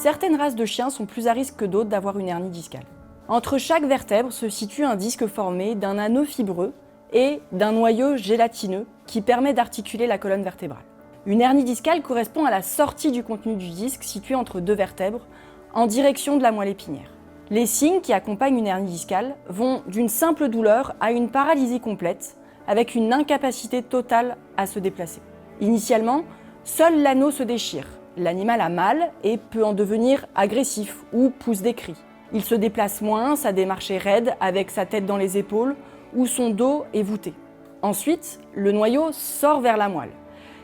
Certaines races de chiens sont plus à risque que d'autres d'avoir une hernie discale. Entre chaque vertèbre se situe un disque formé d'un anneau fibreux et d'un noyau gélatineux qui permet d'articuler la colonne vertébrale. Une hernie discale correspond à la sortie du contenu du disque situé entre deux vertèbres en direction de la moelle épinière. Les signes qui accompagnent une hernie discale vont d'une simple douleur à une paralysie complète avec une incapacité totale à se déplacer. Initialement, seul l'anneau se déchire. L'animal a mal et peut en devenir agressif ou pousse des cris. Il se déplace moins, sa démarche est raide avec sa tête dans les épaules ou son dos est voûté. Ensuite, le noyau sort vers la moelle.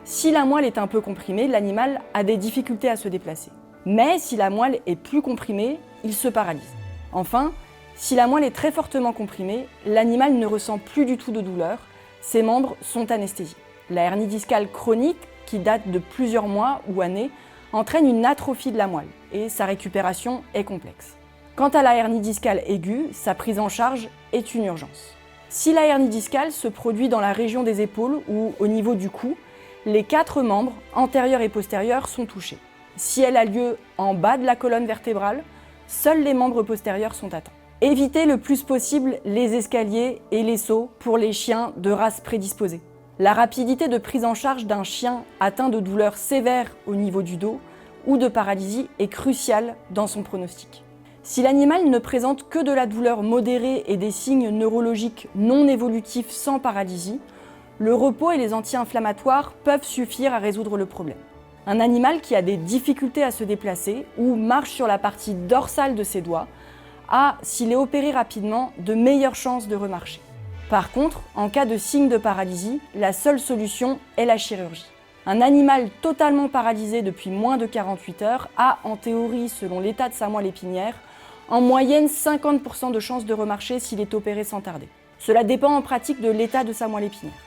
Si la moelle est un peu comprimée, l'animal a des difficultés à se déplacer. Mais si la moelle est plus comprimée, il se paralyse. Enfin, si la moelle est très fortement comprimée, l'animal ne ressent plus du tout de douleur, ses membres sont anesthésiés. La hernie discale chronique, qui date de plusieurs mois ou années, entraîne une atrophie de la moelle et sa récupération est complexe. Quant à la hernie discale aiguë, sa prise en charge est une urgence. Si la hernie discale se produit dans la région des épaules ou au niveau du cou, les 4 membres, antérieurs et postérieurs, sont touchés. Si elle a lieu en bas de la colonne vertébrale, seuls les membres postérieurs sont atteints. Évitez le plus possible les escaliers et les sauts pour les chiens de race prédisposée. La rapidité de prise en charge d'un chien atteint de douleurs sévères au niveau du dos ou de paralysie est cruciale dans son pronostic. Si l'animal ne présente que de la douleur modérée et des signes neurologiques non évolutifs sans paralysie, le repos et les anti-inflammatoires peuvent suffire à résoudre le problème. Un animal qui a des difficultés à se déplacer ou marche sur la partie dorsale de ses doigts a, s'il est opéré rapidement, de meilleures chances de remarcher. Par contre, en cas de signe de paralysie, la seule solution est la chirurgie. Un animal totalement paralysé depuis moins de 48 heures a, en théorie, selon l'état de sa moelle épinière, en moyenne 50% de chances de remarcher s'il est opéré sans tarder. Cela dépend en pratique de l'état de sa moelle épinière.